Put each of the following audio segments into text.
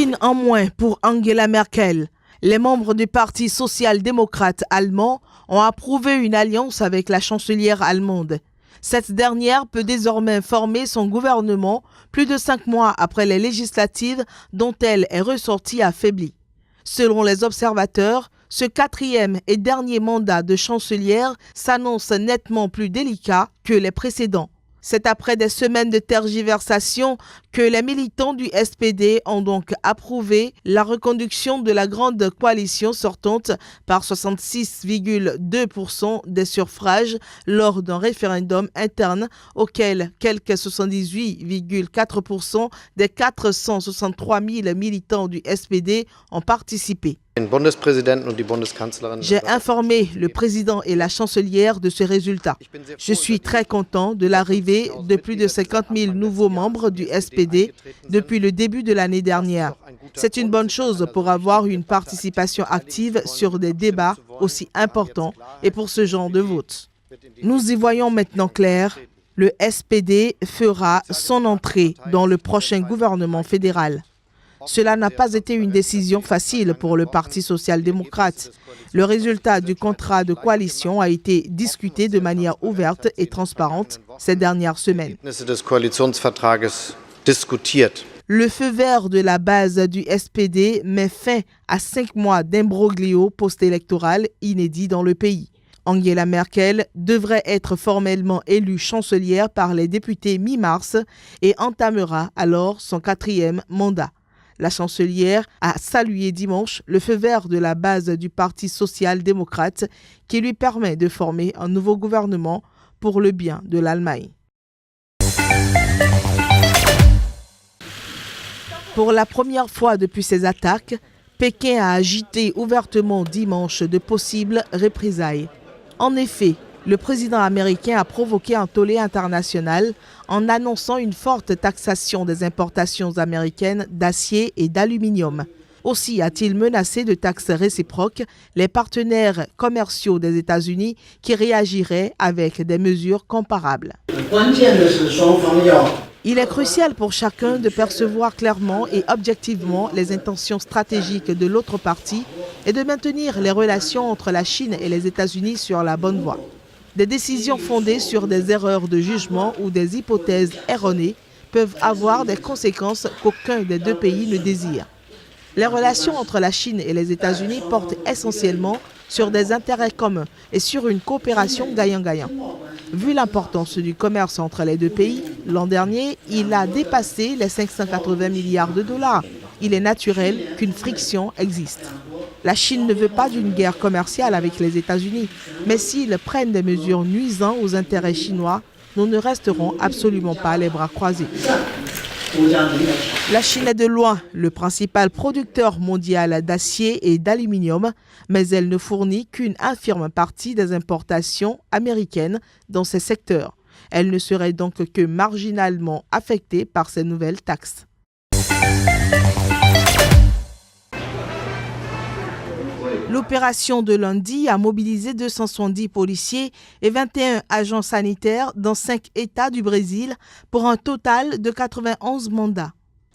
Poutine en moins pour Angela Merkel. Les membres du Parti social-démocrate allemand ont approuvé une alliance avec la chancelière allemande. Cette dernière peut désormais former son gouvernement plus de 5 mois après les législatives dont elle est ressortie affaiblie. Selon les observateurs, ce 4e et dernier mandat de chancelière s'annonce nettement plus délicat que les précédents. C'est après des semaines de tergiversation que les militants du SPD ont donc approuvé la reconduction de la grande coalition sortante par 66,2% des suffrages lors d'un référendum interne auquel quelques 78,4% des 463 000 militants du SPD ont participé. J'ai informé le président et la chancelière de ce résultat. Je suis très content de l'arrivée de plus de 50 000 nouveaux membres du SPD depuis le début de l'année dernière. C'est une bonne chose pour avoir une participation active sur des débats aussi importants et pour ce genre de vote. Nous y voyons maintenant clair. Le SPD fera son entrée dans le prochain gouvernement fédéral. Cela n'a pas été une décision facile pour le Parti social-démocrate. Le résultat du contrat de coalition a été discuté de manière ouverte et transparente ces dernières semaines. Le feu vert de la base du SPD met fin à 5 mois d'imbroglio post-électoral inédit dans le pays. Angela Merkel devrait être formellement élue chancelière par les députés mi-mars et entamera alors son 4e mandat. La chancelière a salué dimanche le feu vert de la base du Parti social-démocrate qui lui permet de former un nouveau gouvernement pour le bien de l'Allemagne. Pour la première fois depuis ces attaques, Pékin a agité ouvertement dimanche de possibles représailles. En effet, le président américain a provoqué un tollé international en annonçant une forte taxation des importations américaines d'acier et d'aluminium. Aussi a-t-il menacé de taxes réciproques les partenaires commerciaux des États-Unis qui réagiraient avec des mesures comparables. Il est crucial pour chacun de percevoir clairement et objectivement les intentions stratégiques de l'autre partie et de maintenir les relations entre la Chine et les États-Unis sur la bonne voie. Des décisions fondées sur des erreurs de jugement ou des hypothèses erronées peuvent avoir des conséquences qu'aucun des deux pays ne désire. Les relations entre la Chine et les États-Unis portent essentiellement sur des intérêts communs et sur une coopération gagnant-gagnant. Vu l'importance du commerce entre les deux pays, l'an dernier, il a dépassé les 580 milliards de dollars. Il est naturel qu'une friction existe. La Chine ne veut pas d'une guerre commerciale avec les États-Unis, mais s'ils prennent des mesures nuisant aux intérêts chinois, nous ne resterons absolument pas les bras croisés. La Chine est de loin le principal producteur mondial d'acier et d'aluminium, mais elle ne fournit qu'une infime partie des importations américaines dans ces secteurs. Elle ne serait donc que marginalement affectée par ces nouvelles taxes. L'opération de lundi a mobilisé 270 policiers et 21 agents sanitaires dans 5 États du Brésil pour un total de 91 mandats.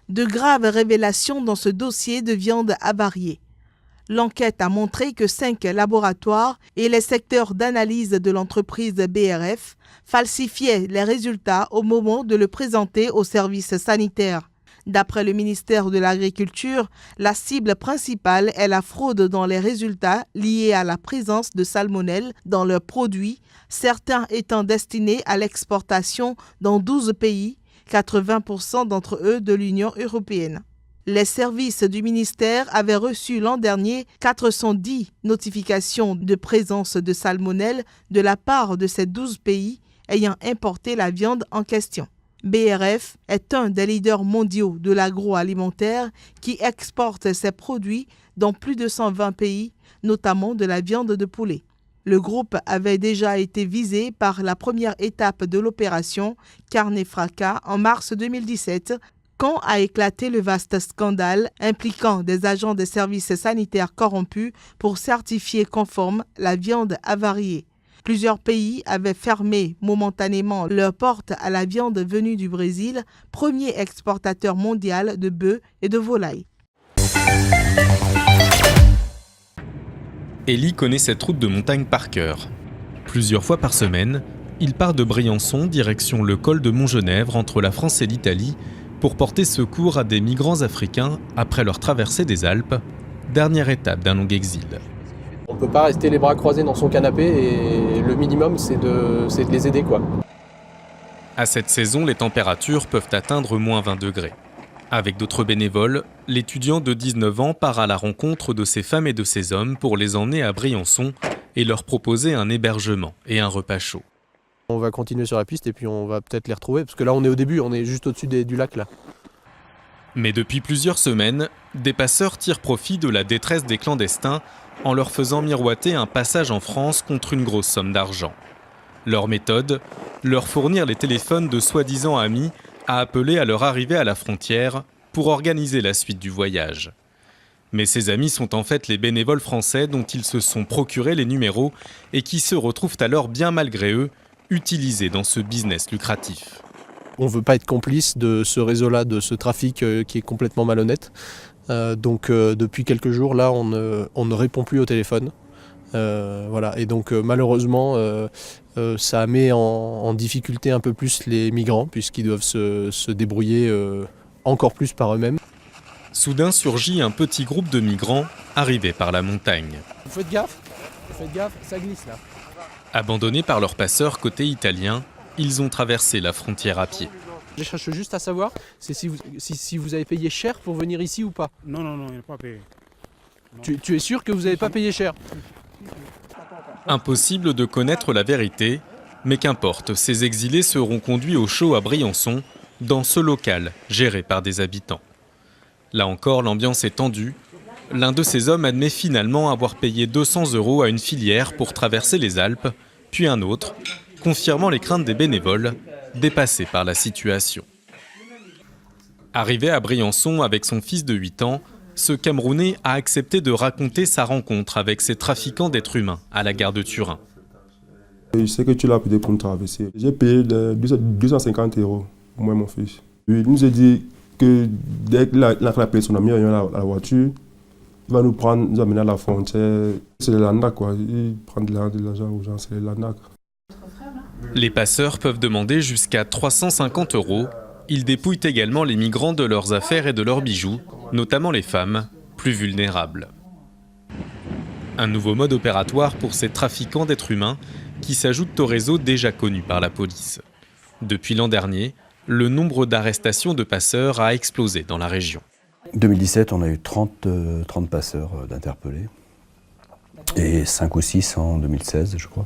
De graves révélations dans ce dossier de viande avariée. L'enquête a montré que 5 laboratoires et les secteurs d'analyse de l'entreprise BRF falsifiaient les résultats au moment de le présenter aux services sanitaires. D'après le ministère de l'Agriculture, la cible principale est la fraude dans les résultats liés à la présence de salmonelle dans leurs produits, certains étant destinés à l'exportation dans 12 pays, 80% d'entre eux de l'Union européenne. Les services du ministère avaient reçu l'an dernier 410 notifications de présence de salmonelle de la part de ces 12 pays ayant importé la viande en question. BRF est un des leaders mondiaux de l'agroalimentaire qui exporte ses produits dans plus de 120 pays, notamment de la viande de poulet. Le groupe avait déjà été visé par la première étape de l'opération Carne Fraca en mars 2017, quand a éclaté le vaste scandale impliquant des agents des services sanitaires corrompus pour certifier conforme la viande avariée. Plusieurs pays avaient fermé momentanément leurs portes à la viande venue du Brésil, premier exportateur mondial de bœuf et de volaille. Élie connaît cette route de montagne par cœur. Plusieurs fois par semaine, il part de Briançon direction le col de Montgenèvre entre la France et l'Italie pour porter secours à des migrants africains après leur traversée des Alpes, dernière étape d'un long exil. On ne peut pas rester les bras croisés dans son canapé et le minimum c'est de les aider, quoi. À cette saison, les températures peuvent atteindre moins 20 degrés. Avec d'autres bénévoles, l'étudiant de 19 ans part à la rencontre de ces femmes et de ces hommes pour les emmener à Briançon et leur proposer un hébergement et un repas chaud. On va continuer sur la piste et puis on va peut-être les retrouver, parce que là on est au début, on est juste au-dessus du lac là. Mais depuis plusieurs semaines, des passeurs tirent profit de la détresse des clandestins en leur faisant miroiter un passage en France contre une grosse somme d'argent. Leur méthode, leur fournir les téléphones de soi-disant amis à appeler à leur arrivée à la frontière pour organiser la suite du voyage. Mais ces amis sont en fait les bénévoles français dont ils se sont procurés les numéros et qui se retrouvent alors bien malgré eux utilisés dans ce business lucratif. On ne veut pas être complice de ce réseau-là, de ce trafic qui est complètement malhonnête. Donc depuis quelques jours là, on ne répond plus au téléphone. Voilà. Et donc malheureusement, ça met en difficulté un peu plus les migrants puisqu'ils doivent se débrouiller encore plus par eux-mêmes. Soudain surgit un petit groupe de migrants arrivés par la montagne. Vous faites gaffe, ça glisse là. Abandonnés par leurs passeurs côté italien, ils ont traversé la frontière à pied. Je cherche juste à savoir si vous avez payé cher pour venir ici ou pas. Non, il n'a pas payé. Tu es sûr que vous n'avez pas payé cher? Impossible de connaître la vérité, mais qu'importe, ces exilés seront conduits au chaud à Briançon, dans ce local géré par des habitants. Là encore, l'ambiance est tendue. L'un de ces hommes admet finalement avoir payé 200 € à une filière pour traverser les Alpes, puis un autre, confirmant les craintes des bénévoles, dépassés par la situation. Arrivé à Briançon avec son fils de 8 ans, ce Camerounais a accepté de raconter sa rencontre avec ces trafiquants d'êtres humains à la gare de Turin. Je sais que tu l'as payé pour nous traverser. J'ai payé 250 € pour moi et mon fils. Il nous a dit que dès qu'il a payé son ami à la voiture, il va nous prendre, nous amener à la frontière. C'est l'ANAC, quoi. Il prend de l'argent aux gens, c'est l'ANAC. Les passeurs peuvent demander jusqu'à 350 €. Ils dépouillent également les migrants de leurs affaires et de leurs bijoux, notamment les femmes, plus vulnérables. Un nouveau mode opératoire pour ces trafiquants d'êtres humains qui s'ajoutent au réseau déjà connu par la police. Depuis l'an dernier, le nombre d'arrestations de passeurs a explosé dans la région. En 2017, on a eu 30 passeurs d'interpellés et 5 ou 6 en 2016, je crois.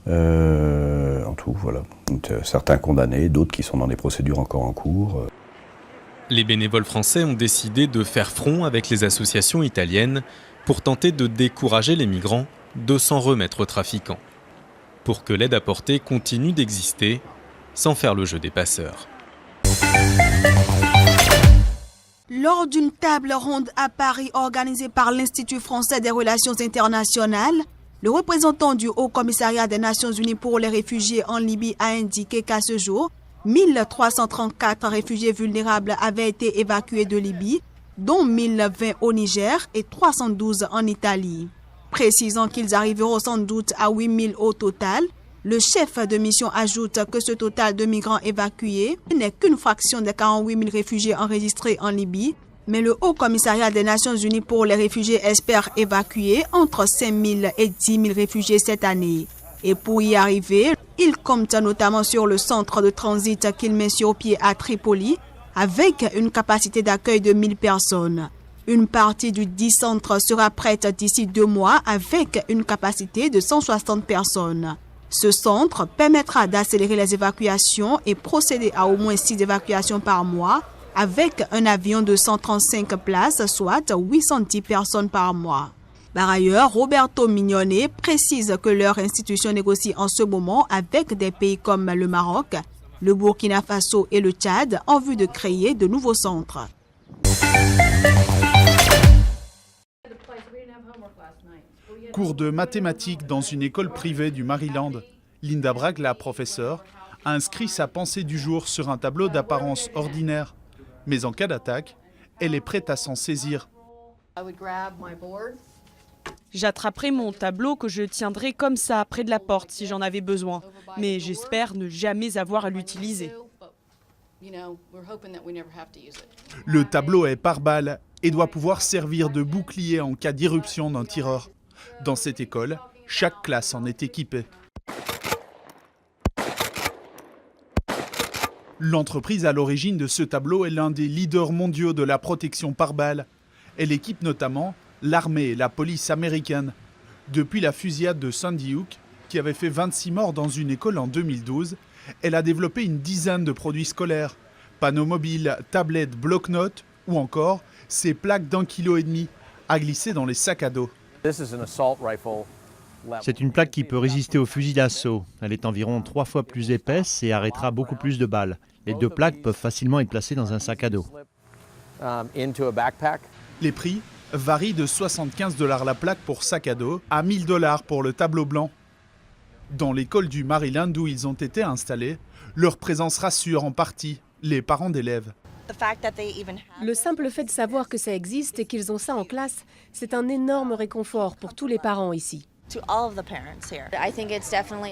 En tout, voilà. Donc, certains condamnés, d'autres qui sont dans des procédures encore en cours. Les bénévoles français ont décidé de faire front avec les associations italiennes pour tenter de décourager les migrants de s'en remettre aux trafiquants, pour que l'aide apportée continue d'exister sans faire le jeu des passeurs. Lors d'une table ronde à Paris organisée par l'Institut français des relations internationales, le représentant du Haut Commissariat des Nations Unies pour les réfugiés en Libye a indiqué qu'à ce jour, 1334 réfugiés vulnérables avaient été évacués de Libye, dont 1020 au Niger et 312 en Italie. Précisant qu'ils arriveront sans doute à 8000 au total, le chef de mission ajoute que ce total de migrants évacués n'est qu'une fraction des 48 000 réfugiés enregistrés en Libye, mais le Haut Commissariat des Nations Unies pour les réfugiés espère évacuer entre 5 000 et 10 000 réfugiés cette année. Et pour y arriver, il compte notamment sur le centre de transit qu'il met sur pied à Tripoli, avec une capacité d'accueil de 1000 personnes. Une partie du dit centre sera prête d'ici 2 mois avec une capacité de 160 personnes. Ce centre permettra d'accélérer les évacuations et procéder à au moins 6 évacuations par mois avec un avion de 135 places, soit 810 personnes par mois. Par ailleurs, Roberto Mignone précise que leur institution négocie en ce moment avec des pays comme le Maroc, le Burkina Faso et le Tchad en vue de créer de nouveaux centres. Cours de mathématiques dans une école privée du Maryland. Linda Bragg, la professeure, a inscrit sa pensée du jour sur un tableau d'apparence ordinaire. Mais en cas d'attaque, elle est prête à s'en saisir. J'attraperai mon tableau que je tiendrai comme ça, près de la porte, si j'en avais besoin. Mais j'espère ne jamais avoir à l'utiliser. Le tableau est par balle et doit pouvoir servir de bouclier en cas d'irruption d'un tireur. Dans cette école, chaque classe en est équipée. L'entreprise à l'origine de ce tableau est l'un des leaders mondiaux de la protection par balle. Elle équipe notamment l'armée et la police américaine. Depuis la fusillade de Sandy Hook, qui avait fait 26 morts dans une école en 2012, elle a développé une dizaine de produits scolaires. Panneaux mobiles, tablettes, bloc-notes ou encore ces plaques d'1,5 kg à glisser dans les sacs à dos. C'est une plaque qui peut résister au fusil d'assaut. Elle est environ 3 fois plus épaisse et arrêtera beaucoup plus de balles. Les 2 plaques peuvent facilement être placées dans un sac à dos. Les prix varient de 75 $ la plaque pour sac à dos à 1 000 $ pour le tableau blanc. Dans l'école du Maryland où ils ont été installés, leur présence rassure en partie les parents d'élèves. Le simple fait de savoir que ça existe et qu'ils ont ça en classe, c'est un énorme réconfort pour tous les parents ici.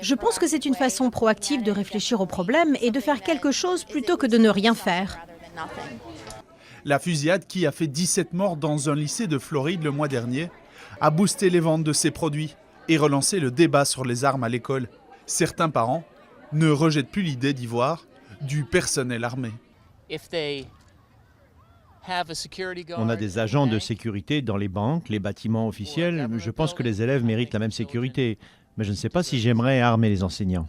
Je pense que c'est une façon proactive de réfléchir au problème et de faire quelque chose plutôt que de ne rien faire. La fusillade, qui a fait 17 morts dans un lycée de Floride le mois dernier, a boosté les ventes de ces produits et relancé le débat sur les armes à l'école. Certains parents ne rejettent plus l'idée d'y voir du personnel armé. On a des agents de sécurité dans les banques, les bâtiments officiels. Je pense que les élèves méritent la même sécurité. Mais je ne sais pas si j'aimerais armer les enseignants.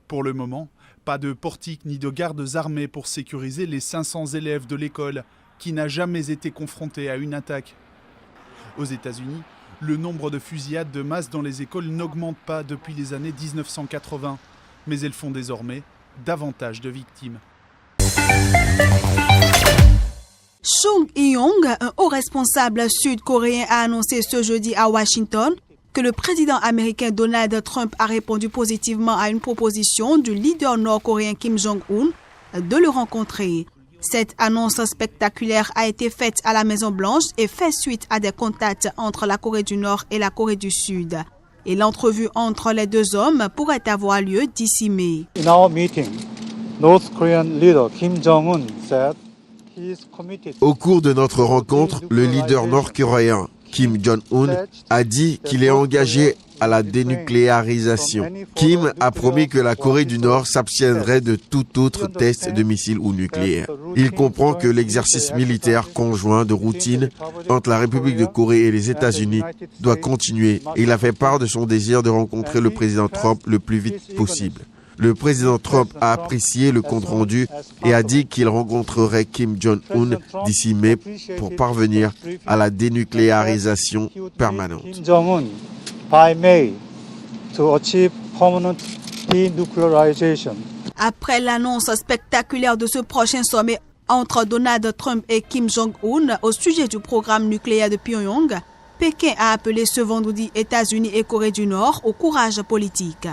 Pour le moment, pas de portique ni de gardes armés pour sécuriser les 500 élèves de l'école qui n'a jamais été confrontée à une attaque. Aux États-Unis, le nombre de fusillades de masse dans les écoles n'augmente pas depuis les années 1980, mais elles font désormais davantage de victimes. Chung Eui-yong, un haut responsable sud-coréen, a annoncé ce jeudi à Washington que le président américain Donald Trump a répondu positivement à une proposition du leader nord-coréen Kim Jong-un de le rencontrer. Cette annonce spectaculaire a été faite à la Maison-Blanche et fait suite à des contacts entre la Corée du Nord et la Corée du Sud. Et l'entrevue entre les deux hommes pourrait avoir lieu d'ici mai. In our meeting, North Korean leader Kim Jong-un said he is committed. Au cours de notre rencontre, le leader nord-coréen Kim Jong-un a dit qu'il est engagé à la dénucléarisation. Kim a promis que la Corée du Nord s'abstiendrait de tout autre test de missiles ou nucléaire. Il comprend que l'exercice militaire conjoint de routine entre la République de Corée et les États-Unis doit continuer et il a fait part de son désir de rencontrer le président Trump le plus vite possible. Le président Trump a apprécié le compte-rendu et a dit qu'il rencontrerait Kim Jong-un d'ici mai pour parvenir à la dénucléarisation permanente. Après l'annonce spectaculaire de ce prochain sommet entre Donald Trump et Kim Jong-un au sujet du programme nucléaire de Pyongyang, Pékin a appelé ce vendredi États-Unis et Corée du Nord au courage politique.